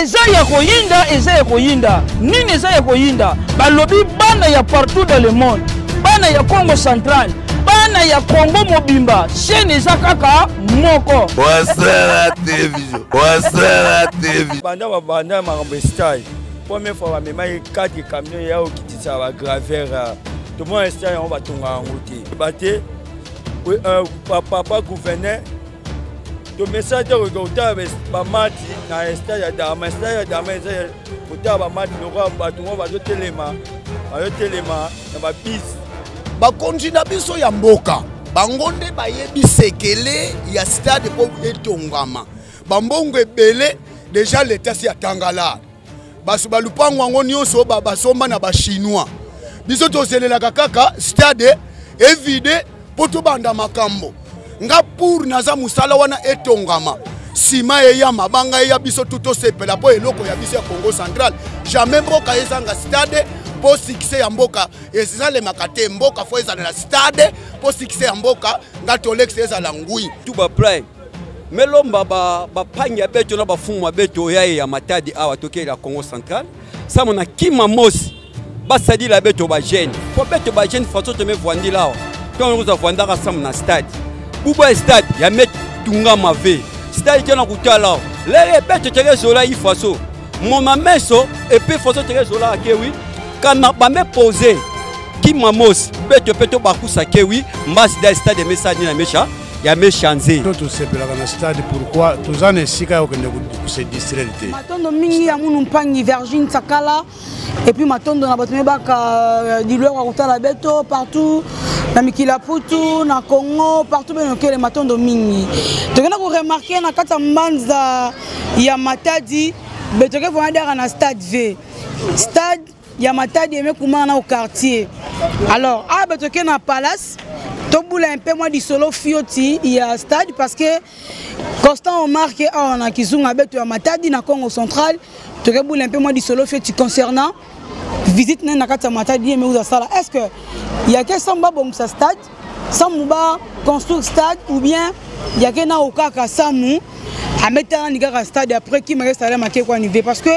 Eza ya koyinda. Nini eza ya koyinda? Balobi bana ya partout dans le monde. Bana ya Congo central. Bana ya Congo mobimba. Chaîne eza kaka moko. Wasala TV. Banda makambo stage. Première fois bamema 4 camions ya okitisa ba graveur. Tout le monde stage on va tonga ngoti. Baté papa gouverneur. Le message de Rogota ba mati na stage ya dama eza kota ba mati lokwa batungo ba telema. Ba telema na ba bis. Ba konjina biso ya mboka. Bangonde bayebi sekele ya stade po etongama. Bambongo ebele déjà l'état si atangala. Basu balupango wango nyonso basomba na ba chinois. Biso tozelela kaka stade evide poto banda makambo. Nga pour naza musala wana etongama. Sima ya mabanga ya biso tuto sepela po eloko ya biso ya Congo central. Jamais mboka ezanga stade pour succès ya mboka. Ezale makate mboka fo ezala na stade pour succès ya mboka nga tolex ezala ngui. Tout ba play. Melomba ba panya beto na ba fumu beto ya Matadi awa toke la Congo central. Ça mona kima mos. Ba sadi la beto ba jeune. Po beto ba jeune façon te me vondi là. Donc nous avons ndaka sam na stade. Buba stade ya met tunga mave. Stade tena kutala. Les beto teke zola il façon. Mon mameso et puis façon teke zola akewi. Kana ba me poser. Kima mos beto peto ba kusa kewi. Mbas da stade message na mecha. Ya me changer. Tout c'est pour la stade pourquoi tous en esika au kende se distraire. Matondo mingi ya munu mpangi Virgin Sakala et puis matondo na batme baka dilwe wa kutala beto partout na Mikila Putu na Congo partout ben les matondo mingi. Tokena ko remarquer na kata mbanza ya Matadi beto ke vona dara na stade V. Stade ya Matadi eme kuma na au quartier. Alors a beto ke na palace Toboula un peu moins du solo fioti il y a stade parce que Constant on marque on a kizunga beto ya Matadi na Congo central toboula un peu moins du solo fioti concernant visite na kata Matadi mais où ça là est-ce que il y a que samba bon ça stade samba construire stade ou bien il y a que na okaka samu à mettre en niga stade après qui me reste à la marquer quoi niveau parce que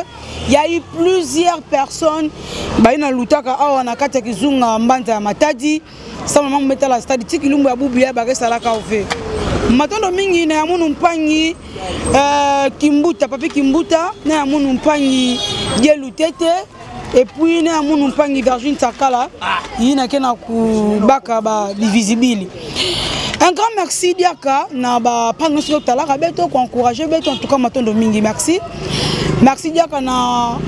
il y a eu plusieurs personnes ba ina lutaka awa na kata kizunga mbanda ya Matadi. Ça maman mettre la stade tiki lumbu abubu ya bagesa la kaofe matondo mingi na munu mpangi kimbuta papi kimbuta na munu mpangi gelutete et puis na munu mpangi Virgin Sakala ina kena ku baka ba divisible. Un grand merci Diaka na ba pango sur talaka beto ko encourager beto en tout cas matondo mingi merci Diaka na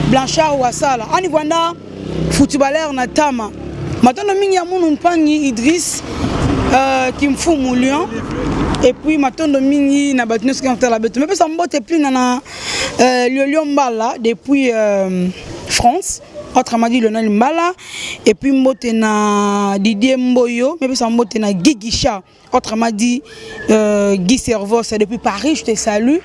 Blanchard Wasala ani vanda footballeur na Tama. Maintenant, il y a mon pangui Idriss qui me fout mon lion. Et puis, maintenant, il y a battu ce qu'on a la bête. Mais ça me botte plus dans le lion Mbala depuis France. Autrement dit, le nom Mbala. Et puis, il y a Didier Mboyo. Mais ça me botte dans Guigicha. Autrement dit, Guy Servos depuis Paris. Je te salue.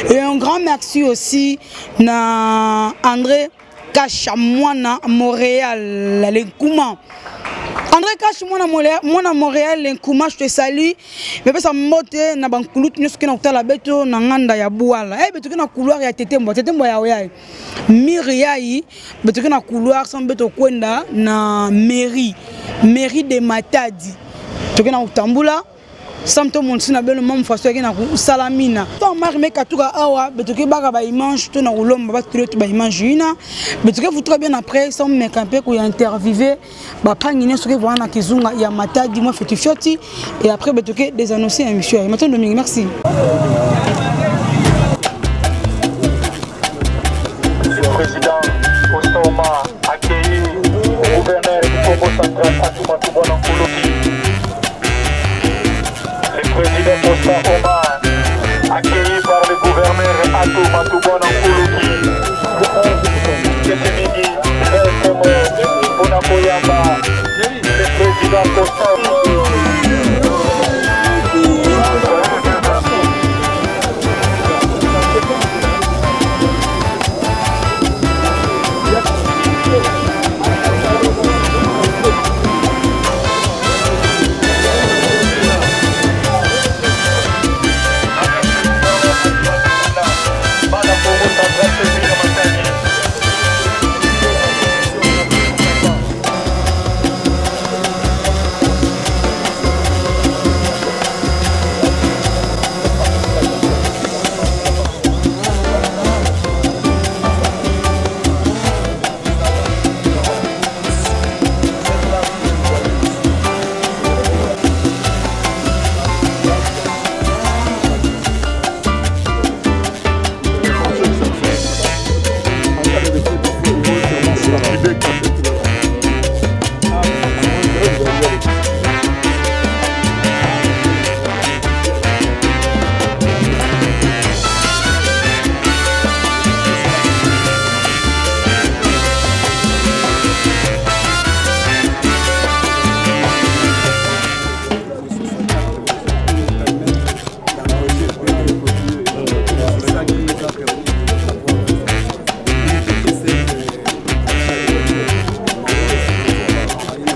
Et un grand merci aussi à André Kachamwana Montréal, l'Enkouma. André Kachamwana Montréal, l'Enkouma, je te salue. Mais ça m'ote na bankoulout nous qui n'ont pas la bête na nganda ya bouala. Eh beto na couloir ya tetembo ya oyai. Miriai beto na couloir sans beto kwenda na mairie de Matadi. Toke na utambula. Samto monsi na belo mam faso yake na salamina to mari me katuka awa betoke baka ba image to na ulomba ba to ba image ina betoke vous très bien après sans me camper ko interviewer ba pangine soke wana kizunga ya Matadi moi feti fioti et après betoke des annoncer émission maintenant Dominique merci. Le président Ostoma accueilli le gouverneur du Congo central Atuma Tubona Koloki. Le président Costa Omar, accueilli par le gouverneur Atuma Tubona Koloki. Ketemidi, Rekomo, Bonakoyamba, le président Costa Omar.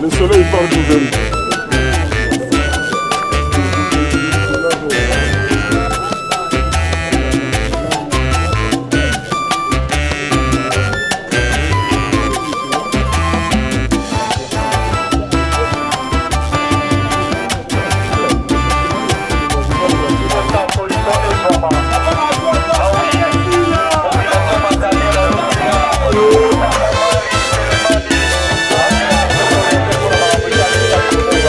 Le soleil part d'ouvrir. Thank you.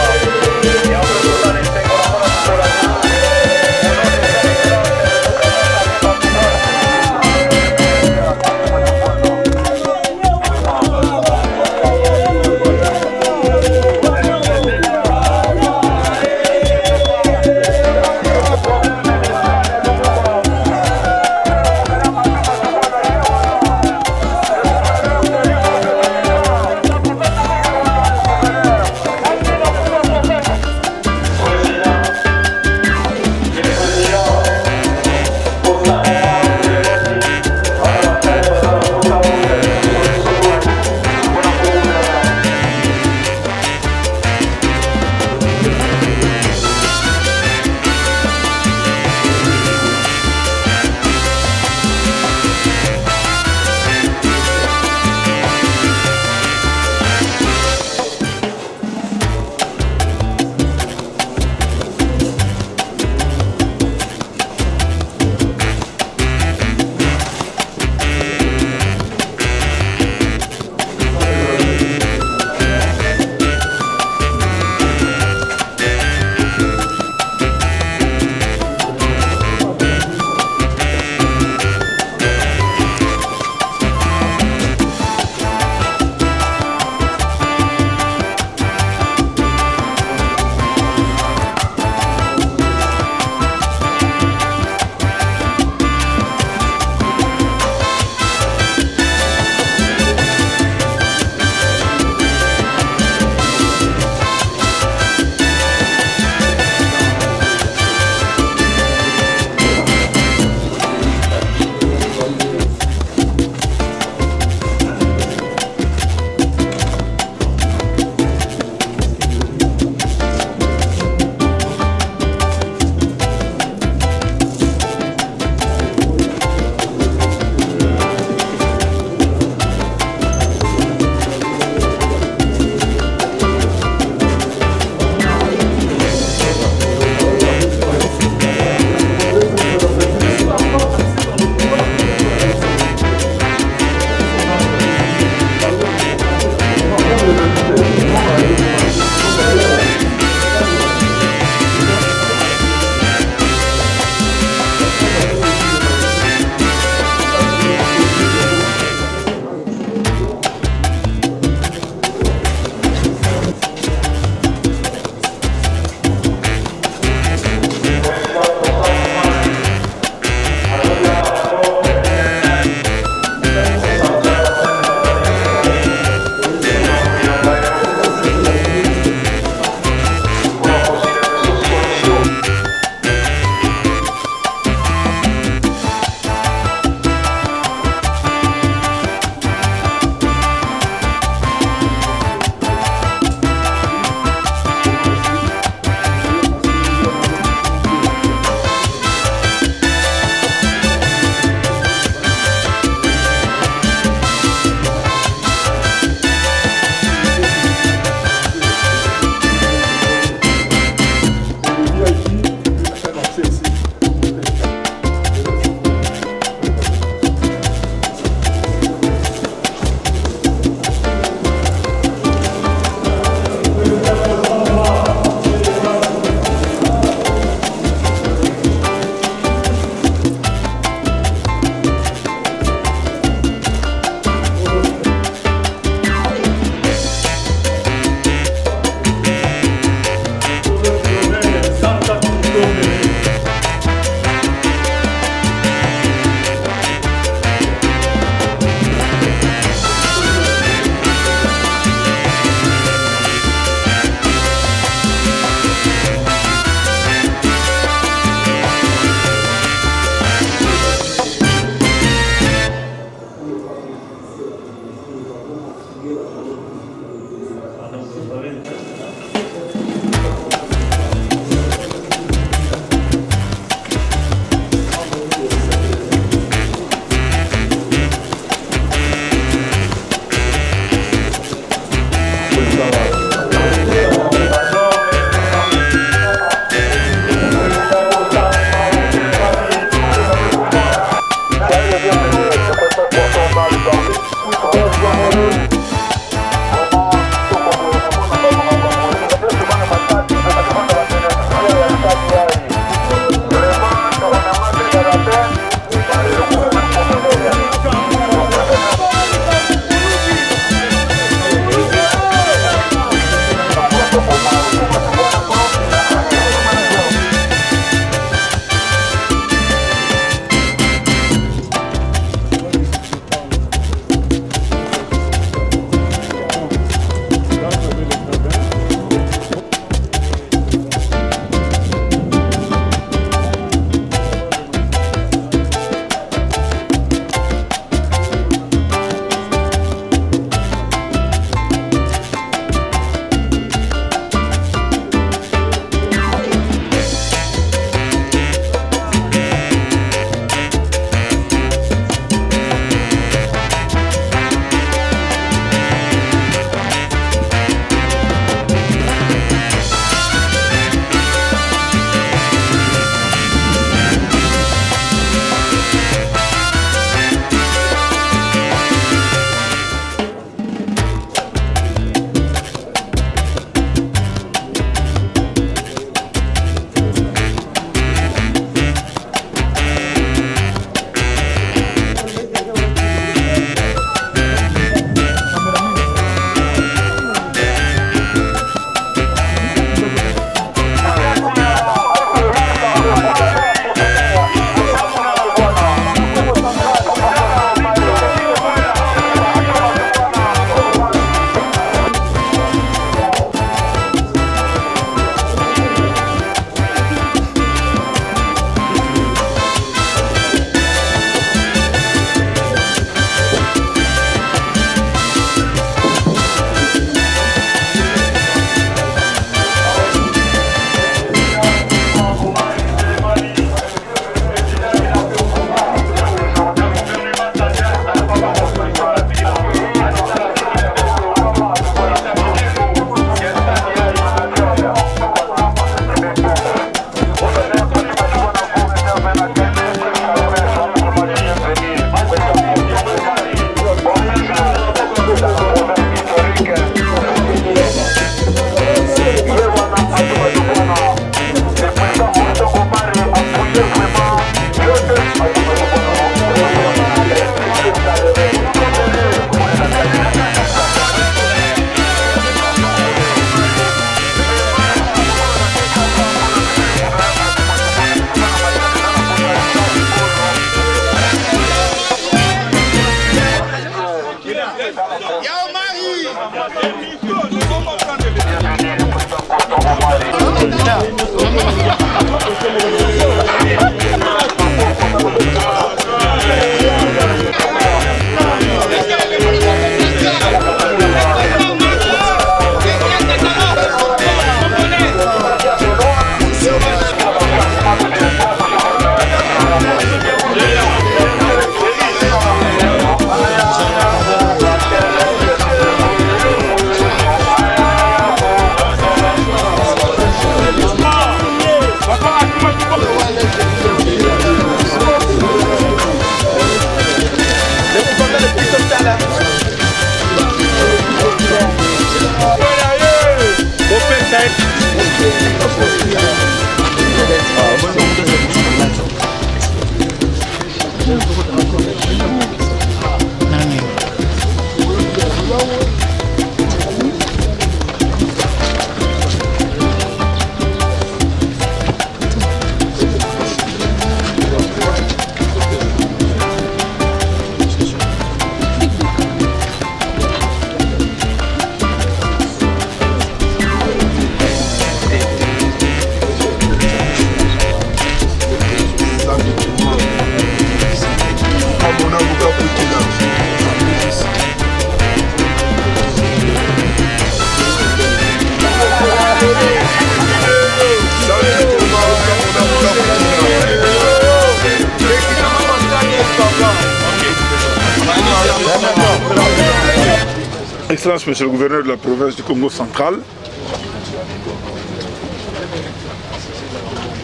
Excellence, Monsieur le gouverneur de la province du Congo central,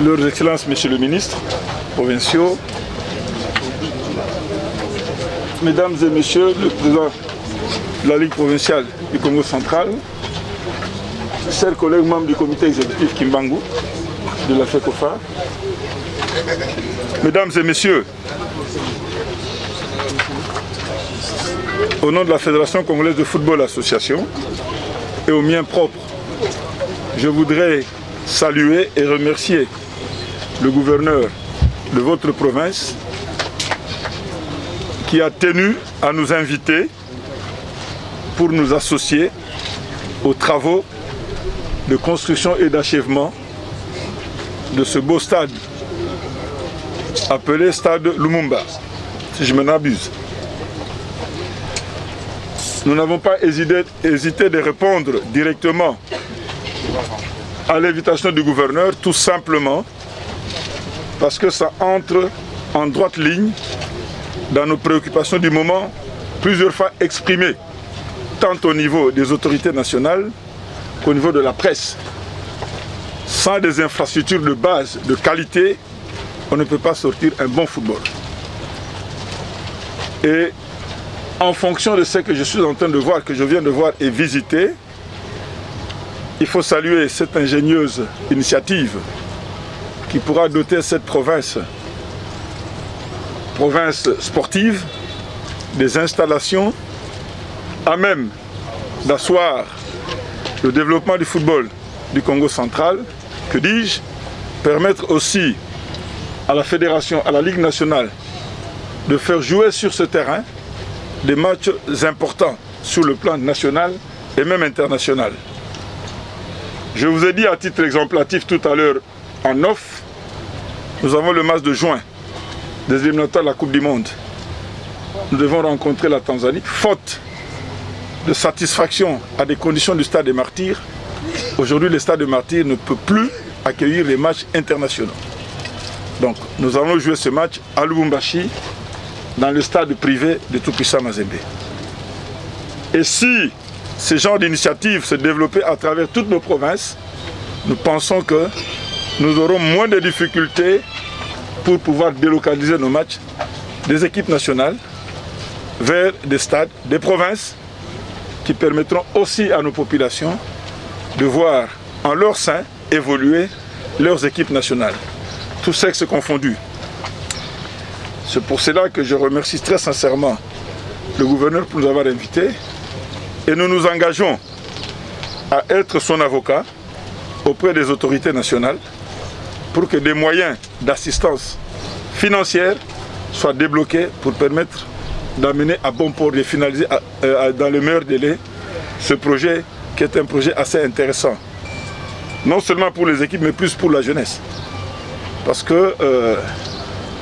Leurs Excellences, Messieurs le ministre, provinciaux, Mesdames et Messieurs, le président de la Ligue provinciale du Congo central, chers collègues membres du comité exécutif Kimbangu de la FECOFA, Mesdames et Messieurs, au nom de la Fédération congolaise de football association et au mien propre, je voudrais saluer et remercier le gouverneur de votre province qui a tenu à nous inviter pour nous associer aux travaux de construction et d'achèvement de ce beau stade appelé Stade Lumumba, si je m'en abuse. Nous n'avons pas hésité de répondre directement à l'invitation du gouverneur, tout simplement parce que ça entre en droite ligne dans nos préoccupations du moment, plusieurs fois exprimées, tant au niveau des autorités nationales qu'au niveau de la presse. Sans des infrastructures de base, de qualité, on ne peut pas sortir un bon football. Et en fonction de ce que je suis en train de voir, que je viens de voir et visiter, il faut saluer cette ingénieuse initiative qui pourra doter cette province sportive des installations à même d'asseoir le développement du football du Congo central, que dis-je, permettre aussi à la fédération, à la Ligue nationale de faire jouer sur ce terrain des matchs importants sur le plan national et même international. Je vous ai dit à titre exemplatif tout à l'heure en off, nous avons le match de juin des éliminatoires de la Coupe du Monde. Nous devons rencontrer la Tanzanie. Faute de satisfaction à des conditions du Stade des Martyrs, aujourd'hui le Stade des Martyrs ne peut plus accueillir les matchs internationaux. Donc nous allons jouer ce match à Lubumbashi, dans le stade privé de Tout-Puissant Mazembe. Et si ce genre d'initiative se développait à travers toutes nos provinces, nous pensons que nous aurons moins de difficultés pour pouvoir délocaliser nos matchs des équipes nationales vers des stades, des provinces qui permettront aussi à nos populations de voir en leur sein évoluer leurs équipes nationales, tous sexes confondus. C'est pour cela que je remercie très sincèrement le gouverneur pour nous avoir invités et nous nous engageons à être son avocat auprès des autorités nationales pour que des moyens d'assistance financière soient débloqués pour permettre d'amener à bon port, de finaliser dans le meilleur délai ce projet qui est un projet assez intéressant. Non seulement pour les équipes mais plus pour la jeunesse. Parce que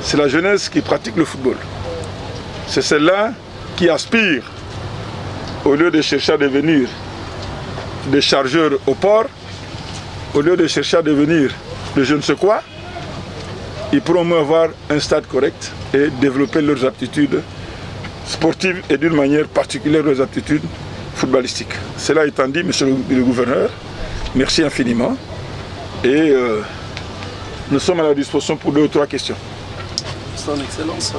c'est la jeunesse qui pratique le football. C'est celle-là qui aspire, au lieu de chercher à devenir des chargeurs au port, au lieu de chercher à devenir de je ne sais quoi, ils pourront mieux avoir un stade correct et développer leurs aptitudes sportives et d'une manière particulière leurs aptitudes footballistiques. Cela étant dit, monsieur le gouverneur, merci infiniment et nous sommes à la disposition pour 2 ou 3 questions. Son Excellence.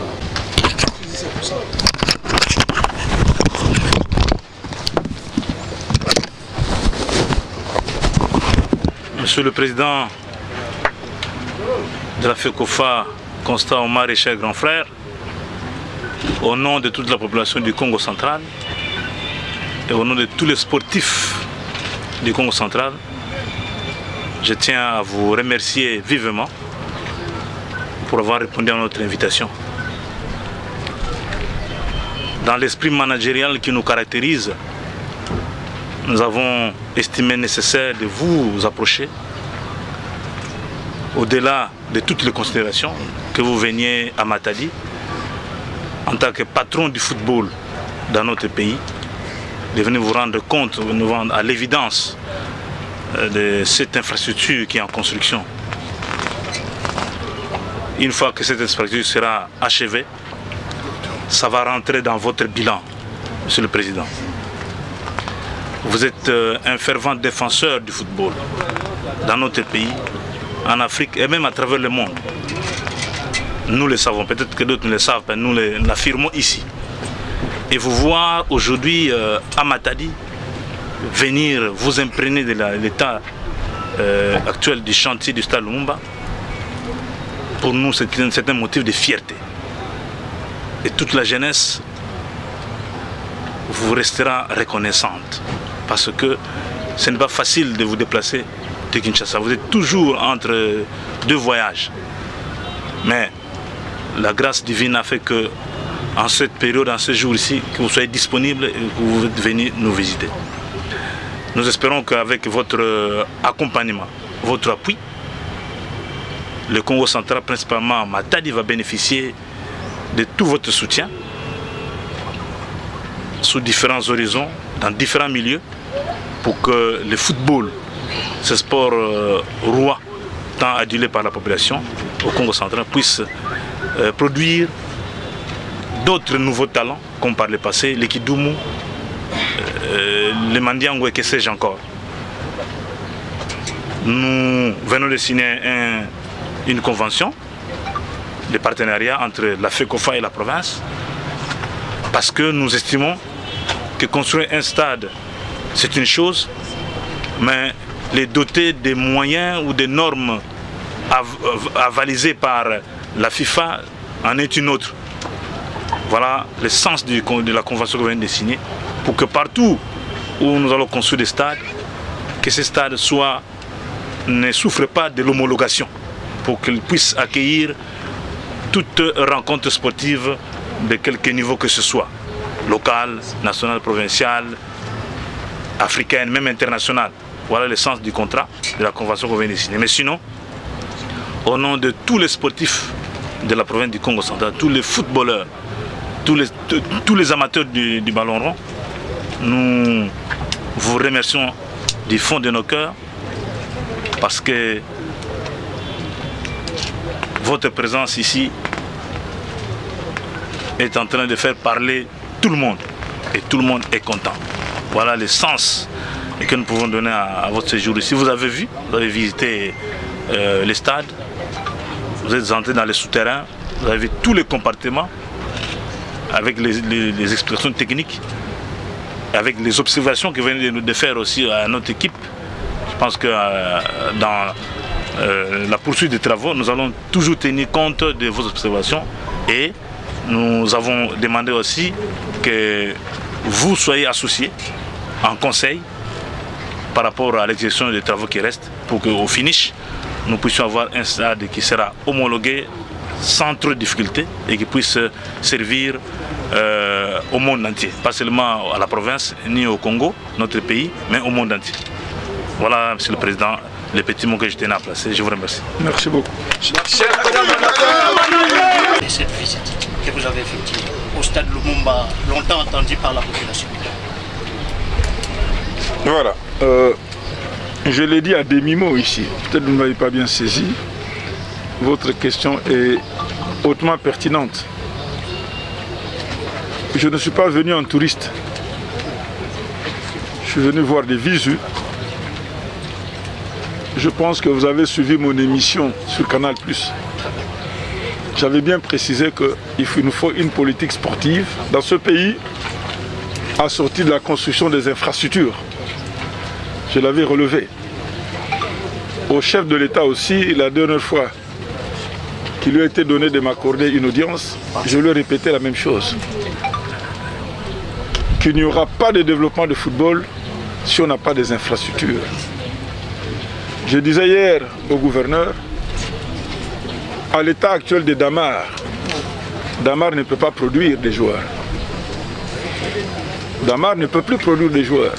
Monsieur le Président de la FECOFA, Constant Omar et cher grand frère, au nom de toute la population du Congo central et au nom de tous les sportifs du Congo central, je tiens à vous remercier vivement pour avoir répondu à notre invitation. Dans l'esprit managérial qui nous caractérise, nous avons estimé nécessaire de vous approcher au-delà de toutes les considérations que vous veniez à Matadi en tant que patron du football dans notre pays, de venir vous rendre compte, nous rendre à l'évidence de cette infrastructure qui est en construction. Une fois que cette infrastructure sera achevée, ça va rentrer dans votre bilan, Monsieur le Président. vous êtes un fervent défenseur du football dans notre pays, en Afrique et même à travers le monde. Nous le savons, peut-être que d'autres ne le savent pas, nous l'affirmons ici. Et vous voir aujourd'hui à Matadi, venir vous imprégner de l'état actuel du chantier du Stade Lumumba, pour nous c'est un motif de fierté. Et toute la jeunesse vous restera reconnaissante parce que ce n'est pas facile de vous déplacer de Kinshasa. Vous êtes toujours entre deux voyages. Mais la grâce divine a fait que en cette période, en ce jour ici, que vous soyez disponible et que vous êtes venu nous visiter. Nous espérons qu'avec votre accompagnement, votre appui, le Congo central, principalement Matadi, va bénéficier de tout votre soutien sous différents horizons, dans différents milieux, pour que le football, ce sport roi, tant adulé par la population au Congo central, puisse produire d'autres nouveaux talents, comme par le passé, le Kidumu, le Mandiango et que sais-je encore. Nous venons de signer une convention de partenariat entre la FECOFA et la province, parce que nous estimons que construire un stade, c'est une chose, mais les doter des moyens ou des normes avalisées par la FIFA en est une autre. Voilà le sens de la convention que nous venons de signer, pour que partout où nous allons construire des stades, que ces stades ne souffrent pas de l'homologation, pour qu'ils puissent accueillir toute rencontre sportive de quelque niveau que ce soit, local, national, provincial, africaine, même internationale. Voilà le sens du contrat, de la convention qu'on vient de signer. Mais sinon, au nom de tous les sportifs de la province du Congo central, tous les footballeurs, tous les amateurs du ballon rond, nous vous remercions du fond de nos cœurs parce que votre présence ici est en train de faire parler tout le monde et tout le monde est content. Voilà le sens que nous pouvons donner à votre séjour ici. Vous avez vu, vous avez visité les stades, vous êtes entré dans les souterrains, vous avez vu tous les compartiments avec les explications techniques, avec les observations que venez de faire aussi à notre équipe. Je pense que dans la poursuite des travaux, nous allons toujours tenir compte de vos observations et nous avons demandé aussi que vous soyez associés en conseil par rapport à l'exécution des travaux qui restent pour qu'au finish, nous puissions avoir un stade qui sera homologué sans trop de difficultés et qui puisse servir au monde entier, pas seulement à la province ni au Congo, notre pays, mais au monde entier. Voilà, Monsieur le Président, les petits mots que je tenais à placer. Je vous remercie. Merci beaucoup. Cette visite que vous avez effectuée au stade Lumumba, longtemps attendu par la population. Voilà. Je l'ai dit à demi-mot ici. Peut-être que vous ne m'avez pas bien saisi. Votre question est hautement pertinente. Je ne suis pas venu en touriste. Je suis venu voir des visus. Je pense que vous avez suivi mon émission sur Canal+. J'avais bien précisé qu'il nous faut une politique sportive dans ce pays assortie de la construction des infrastructures. Je l'avais relevé. Au chef de l'État aussi, la dernière fois qu'il lui a été donné de m'accorder une audience, je lui ai répété la même chose. Qu'il n'y aura pas de développement de football si on n'a pas des infrastructures. Je disais hier au gouverneur, à l'état actuel de Damar, Damar ne peut pas produire des joueurs. Damar ne peut plus produire des joueurs.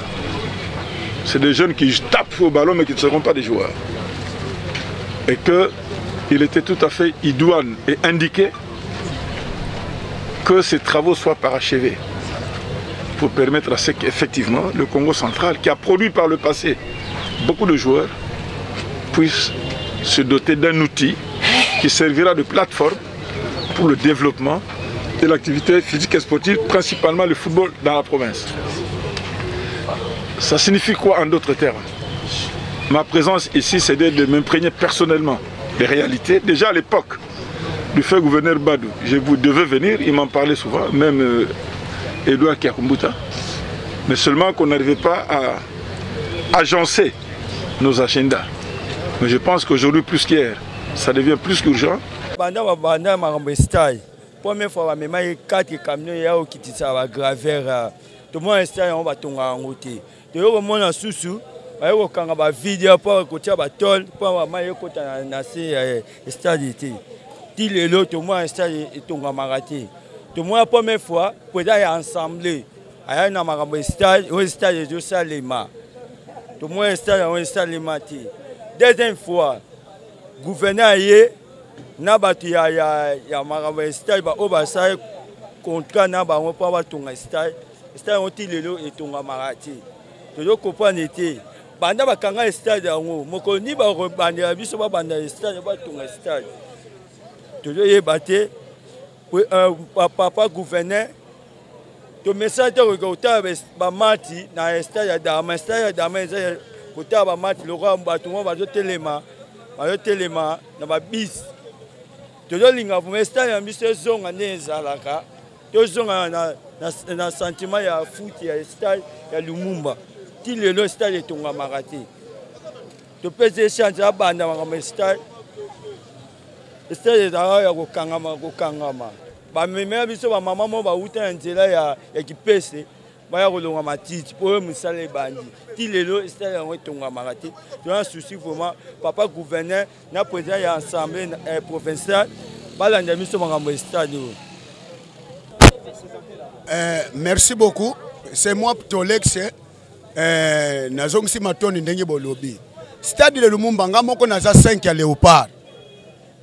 C'est des jeunes qui tapent au ballon mais qui ne seront pas des joueurs. Et qu'il était tout à fait idoine et indiqué que ces travaux soient parachevés pour permettre à ce qu'effectivement le Congo central, qui a produit par le passé beaucoup de joueurs, puisse se doter d'un outil qui servira de plateforme pour le développement de l'activité physique et sportive, principalement le football dans la province. Ça signifie quoi en d'autres termes? Ma présence ici, c'est de m'imprégner personnellement des réalités. Déjà à l'époque du fait gouverneur Badou, je vous devais venir, il m'en parlait souvent, même Edouard Kiakumbuta. Mais seulement qu'on n'arrivait pas à agencer nos agendas. Mais je pense qu'aujourd'hui, plus qu'hier, ça devient plus qu'urgent. Première fois, je suis 4 camions qui ont quitté la graveur. Tout le monde est installé en bâton en route. Tout le monde est sous-sous. Je suis en vidéo pour écouter la tôle, pour écouter la stade. Tout le monde est installé en marathé. Tout le monde, la première fois, pour être ensemble. Il y a un stade, un stade de Salema. Tout le monde est installé en Salema. Deuxième fois, le gouverneur na batu ya makambo style ba obasa contrat na ba on pa ba tonga style on ti lelo etonga marati to comprendre te banda ba kanga style yango moko ni ba banda biso ba banda style ba tonga style to ye baté papa gouverneur to message ko ta ba mati na style ya dama ko ta ba mati lo ko ba to ba telema na ba bis. Tozolinga vumesta ya miso zonga nezalaka tozonga na sentiment ya foot ya style ya Lumumba ti lelo style etonga marati to pese chance abanda ngama style ya kokangama ba memela biso ba mama mo ba uta nzela ya kipese baya kolonga matiti po musale bandi ti lelo style ya etonga marati to un souci vraiment papa gouverneur na président ya assemblée provinciale. Merci beaucoup. C'est moi Ptolex. Nazongsi matoni ndenge bolobi. Stade de Lumumba ngamoko naza 5 ya Léopard.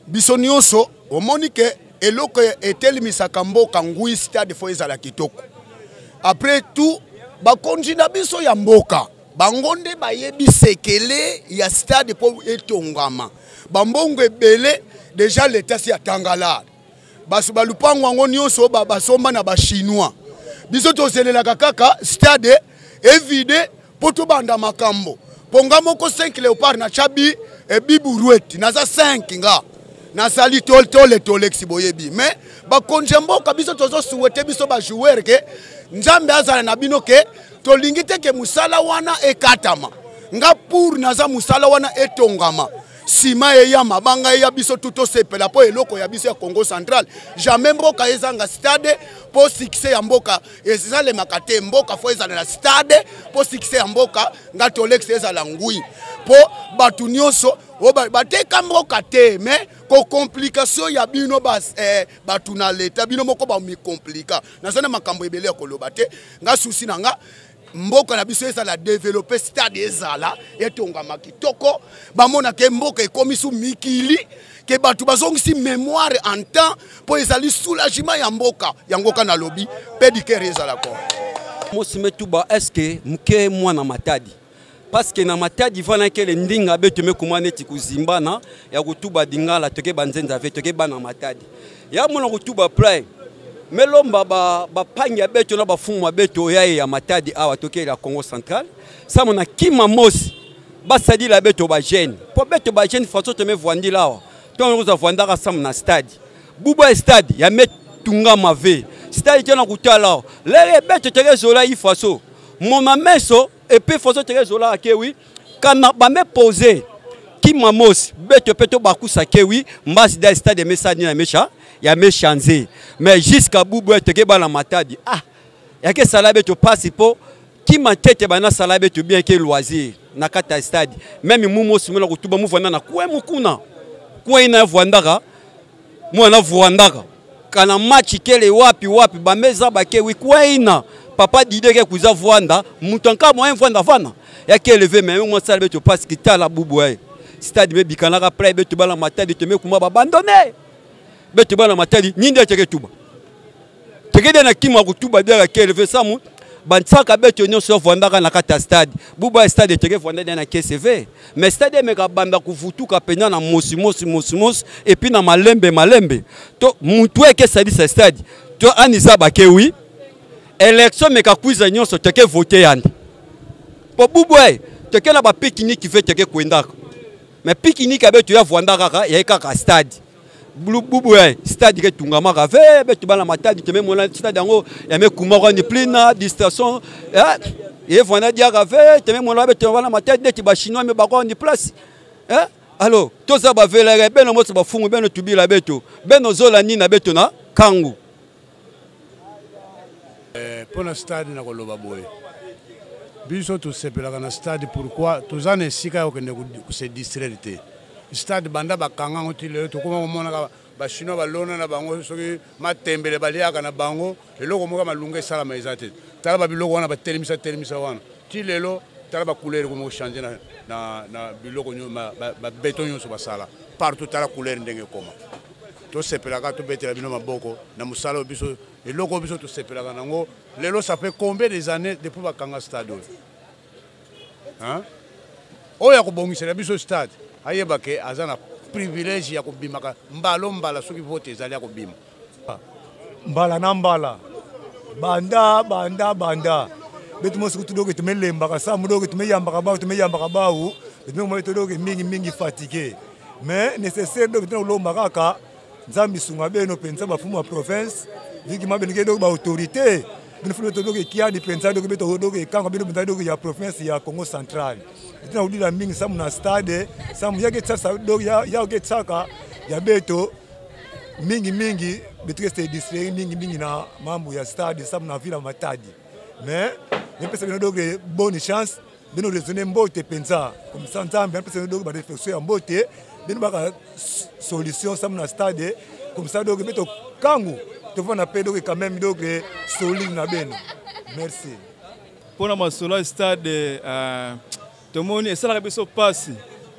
Biso nyonso omoni ke eloko etelimisaka mboka ngui stade fo ezala kitoko. Après tout bakonzi na biso ya mboka bangonde bayebi sekele ya stade po etongama. Bambongo ebele déjà l'état si atangala. Basu balupango wango nyonso basomba na ba chinois. Biso tozelela kaka stade évide poto banda makambo. Ponga moko 5 Léopard na chabi e biburueti naza 5 nga. Na sali tole boyebi. Mais ba konjembo kabiso tozo souhaiter biso ba joueur ke nzambe azala na bino ke tolingite ke musala wana ekatama. Nga pour naza musala wana etongama. Sima ya mabanga ya biso tuto sepela po eloko ya biso ya Congo Central jamais mboka ezanga stade po succès ya mboka ezale makate mboka fo ezala na stade po succès ya mboka ngatolex ezala ngui po batu nyonso bateka mboka te mais ko complication ya bino batu na leta bino moko ba mi complica na sana makambo ebele ya koloba te nga susi na nga mboka na biso ezala développer stade ezala etongama kitoko bamona ke mboka ekomisu mikili ke batu bazongisi mémoire en temps po ezali soulagement ya mboka yangoka na lobi pedicure ezala ko mosime tuba est-ce que mke mwana matadi parce que na matadi vana ke le ndinga beto mekuma neti kuzimbana ya kutuba dingala toke banzenza ve toke bana matadi ya mona kutuba play melomba ba panya beto na bafumu beto ya matadi awa toke la Congo Central ça mona kima mosi basadi la beto ba jeune po beto ba jeune façon te me vondi lawa ton roza vondaka sam na stade buba stade ya metunga mave stade tena kutala le beto teke zola ifaso mona meso et puis façon teke zola ke oui kana ba me poser kima mosi beto peto bakusa ke oui mbasi da stade mesani na mecha ya méchanzé mais jusqu'à boubou teke bana matadi ah ya ke salabe to passe po ki matete bana salabe to bien ke loisir na kata stade même mumo simula kutuba mu vanda na kwe mukuna kwe na vwandaka mwana vwandaka kana match kele wapi ba meza ba ke wi kwe ina papa dideke kuza vwanda mutanka moyen vwanda vana ya ke lever mais mo salabe to passe ki tala boubou stade me bikanaka play beto bana matadi to me kuma ba abandonner beto bana matadi ninde teke tuba teke na kima kutuba de la kele samu bansaka beto nyonso vondaka na kata stade buba stade teke vonda na KCV mais stade meka banda kuvutuka penya na mosi et puis na malembe to mutu eke sadi sa stade to anisa ba ke oui élection meka kuiza nyonso teke voter yandi po bubwe toke na ba pique-nique fait toke kwendaka mais pique-nique abeto ya vwanda kaka ya kaka stade bubwe stade ke tungama ka ve beto bana matadi te même on stade yango ya me kumaka ni plena distraction et vwanda dia ka ve te même on beto bana matadi de ba chinois me ba ko ni place alors to ça ba velere beno mo ba fungu beno tubila beto beno zola ni na beto na kangu pour le stade na koloba boye biso to sepelaka na stade pourquoi tozana esika yo kende ku se distraire te stade banda bakanga ngoti lelo to koma komona ka ba chinois balona na bango soki matembele baliaka na bango lelo komoka malunga esala maizate tala ba biloko wana ba telemisa wana ti lelo tala ba couleur komo changer na biloko nyoma ba beton nyonso basala partout tala couleur ndenge koma to sepelaka to betela bino maboko na musala biso eloko biso to sepelaka nango lelo ça fait combien des années depuis bakanga stade hein oya ko bongisela biso stade ayeba ke azana privilège ya ko bimaka mbala soki vote ezali ya ko bima mbala na mbala banda betu mo sukutu doke tumelemba ka sa mudoke tumeyamba ka bawu betu mo doke mingi fatigué mais nécessaire doke tuna lomba kaka nzambi sunga beno penza bafumu wa province viki mabenike doke ba autorité bino fulo to doke kiani penza doke beto doke kanga bino penza doke ya province ya Congo central tuna udila mingi samu na stade samu yake tsasa doke ya ke tsaka ya beto mingi betu ke district mingi na mambo ya stade samu na vila matadi mais pesa bino doke bonne chance bino raisonner mbote penza comme ça nzambi pesa bino doke ba réflexion ya mbote bino baka solution samu na stade comme ça doke beto kangu te vona pe doke quand même doke solide na beno merci pour na solo stade tomoni esala biso passe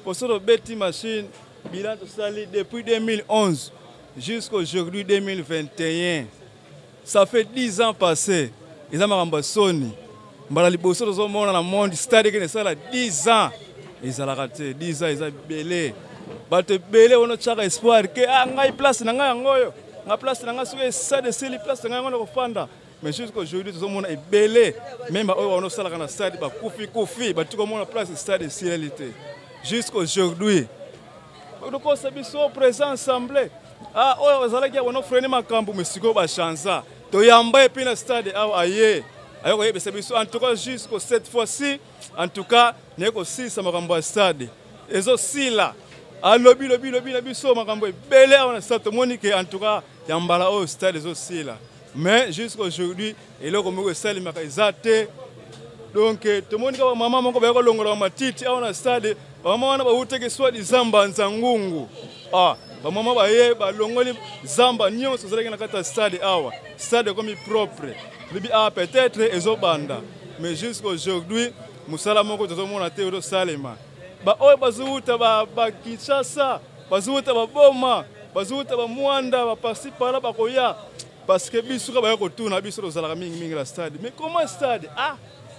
pour so beti machine bilan to sali depuis 2011 jusqu'aujourd'hui 2021 ça fait 10 ans passés ils ont maramba soni mbala liboso to mona na monde stade ke sala 10 ans ils ont raté 10 ans ils ont belé bato belé ono chaka espoir ke ngai place na ngai ngoyo nga place na ngai suke stade seli place na ngai ngo fanda mais jusqu'aujourd'hui to mona belé même oyo ono sala kana stade ba kufi ba tuko mona place stade sélité jusqu'aujourd'hui donc ko sabiso présent assemblée oyo bazalaki ono frene makambu mesiko ba chanza to yamba et puis na stade aye ayoko yebesa biso en tout cas jusqu'au cette fois-ci en tout cas neko 6 makambo ya stade ezo sila alobi na biso makambo ebele na stade to monique en tout cas yambala au stade ezo sila mais jusqu'aujourd'hui eloko moko sali maka ezate donc to monique ba mama moko ba ko longola matiti na stade ba mama wana ba uteke swadi zamba nzangungu ba mama ba ye ba longoli zamba nyonso zalaki na kata stade stade comme propre libi peut-être ezobanda mais jusqu'aujourd'hui musala moko tozomona te odo salema ba oyo bazuta ba Kinshasa bazuta ba Boma bazuta ba Mwanda ba pasi pala ba koya parce que biso ka ba ko tuna biso tozalaka mingi la stade mais comment stade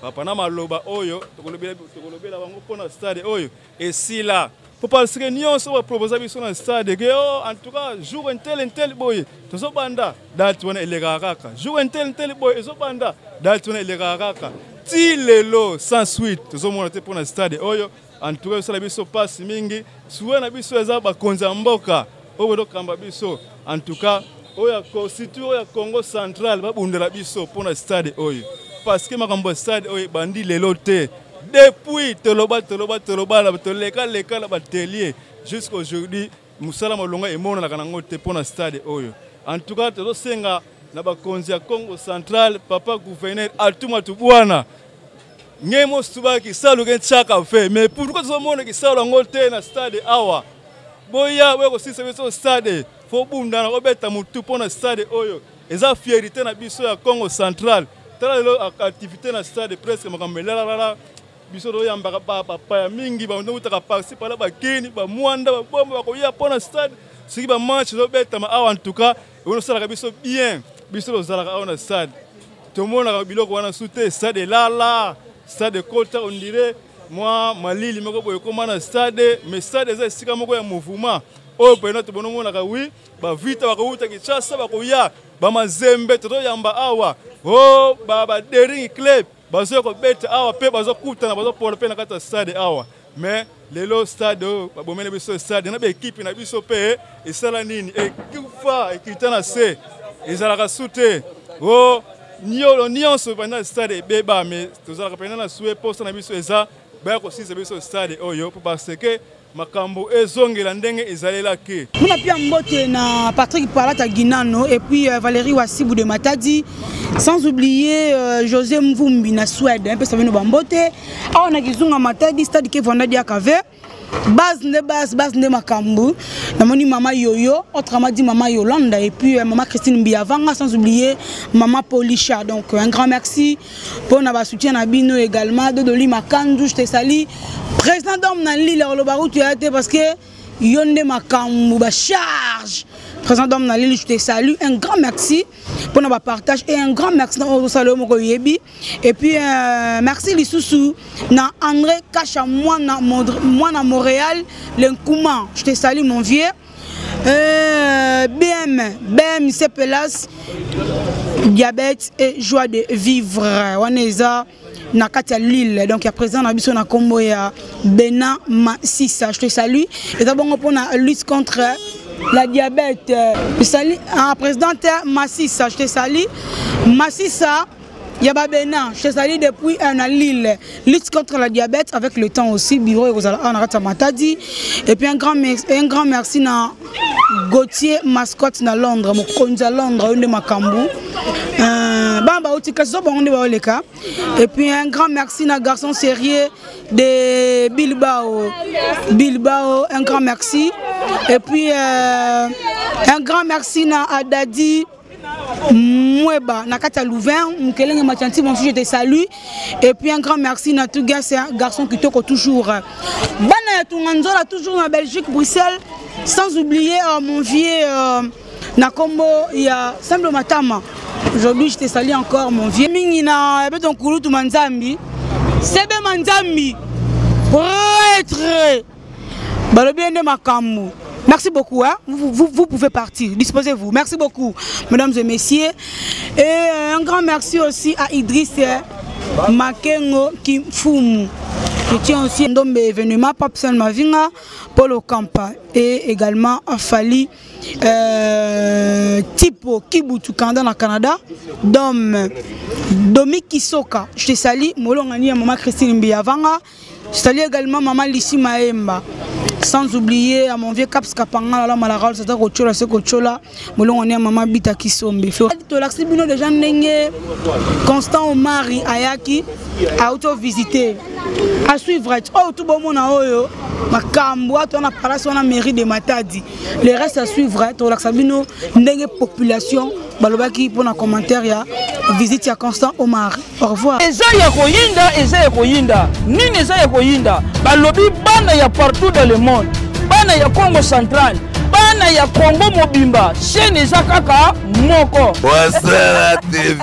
papa na maloba oyo tokolobela bango pona stade oyo esila parce que nyonso ba proposer biso na stade que en tout cas jour intel boy tozobanda date wana eleka kaka jour intel boy ezobanda date wana eleka kaka ti lelo sans suite tozomona te pona stade oyo en tout cas sala biso passe mingi suwe na biso eza ba konza mboka oyo do kamba biso en tout cas oyo constitue oyo Congo central ba bundela biso pona stade oyo parce que makambo stade oyo bandi lelo te depuis toloba la toleka la batelier jusqu'aujourd'hui musala molonga emona na kanango te pona stade oyo en tout cas to senga na bakonzi ya Congo central papa gouverneur atuma tubwana ngemo stubaki salu ke chaka fe mais pourquoi to mona ki salu ngote na stade awa boya we ko sisa biso stade fo bunda na obeta mutu pona stade oyo eza fierté na biso ya Congo central tala lo activité na stade presque makamela biso do yamba papa ya mingi ba ndo utaka participer la bakeni ba Mwanda ba Boma ba koya pona stade siki ba match do beta ma en tout cas ono sala biso bien biso do zala ka na stade to mona ka biloko wana sute stade la stade kota on dirait moi malili moko boye koma na stade mais stade za sika moko ya mouvement o pena to bono mona ka wi ba vita ba ko uta Kinshasa ba koya ba mazembe to yamba awa ba dering club bazo ko beta awa pe bazo kutana bazo polo pe na kata stade awa mais lelo stade babomene biso stade na be équipe na biso pe esala nini ekufa ekitana se ezalaka sute o nyonso bana stade beba mais tozalaka pena na souhait poste na biso eza ba ko sisa biso stade oyo parce que makambo ezongela ndenge ezalela ke muna pia mbote na Patrick Palata Guinano et puis Valérie Wassibou de Matadi sans oublier José Mvumbi na Suède un peu ça venu bambote a na kizunga Matadi stade ke vonda dia kave base ne makambo na moni mama Yoyo autrement dit maman Yolanda et puis maman Christine Mbiavanga sans oublier maman Polisha donc un grand merci pour na ba soutien na bino également Dodoli Makandu je te salue président d'homme na Lille le barou tu as été parce que yonde makambo ba charge président d'homme na Lille je te salue un grand merci pour notre partage et un grand merci au salut moko yebi et puis merci Lisusu na André Kacha moi na Montréal l'Nkouma je te salue mon vieux BM Sepelas diabète et joie de vivre waneza na kati ya Lille donc ya président na biso na kombo ya Bena Massissa je te salue et d'abord pour la lutte contre la diabète je salue en présidente Massissa je te salue Massissa Yaba Bena je te salue depuis à Lille lutte contre la diabète avec le temps aussi bureau et on Matadi et puis un grand merci na Gauthier mascotte na Londres mo konza Londres une makambu bamba utika zo bonde ba oleka et puis un grand merci na garçon sérieux de Bilbao un grand merci et puis un grand merci na Adadi Mweba na kata Louvain Mkelenge Machanti mon fils je te salue et puis un grand merci na tout gars c'est un garçon qui toko toujours bana ya tunganzola toujours na Belgique Bruxelles sans oublier mon vieux Nakombo il y a Simple Matama aujourd'hui je te salue encore mon vieux mingi na beton kulutu manzambi sebe manzambi prêtre balobi ende makambo. Merci beaucoup, hein? Vous pouvez partir, disposez-vous. Merci beaucoup, mesdames et messieurs. Et un grand merci aussi à Idriss Makengo Kimfumu. Je tiens aussi un homme événement, Papsen Mavinga, Paul Okampa et également à Fali Tipo Kibutu Kanda na Canada, Domi Kisoka. Je te salue, Molongani, maman Christine Mbiavanga. Je salue également maman Lissi Maemba. Sans oublier à mon vieux Caps Kapanga, la Malaral, c'est Kochola, c'est Kochola, Molon on est maman Bita Kisombe. L'accès de gens n'engé Constant Omari Ayaki a auto-visité. À suivre, oh tout bon mon aoyo, ma camboa, on a parlé sur la mairie de Matadi. Le reste à suivre, l'accès n'engé population, balobaki pour un commentaire ya visite à Constant Omari. Au revoir. Ezaya koyinda, nini ezaya koyinda, balobi banda ya partout dans le monde. Bana ya Congo central, bana ya Congo mobimba, chaîne ezakaka moko. Wasala TV.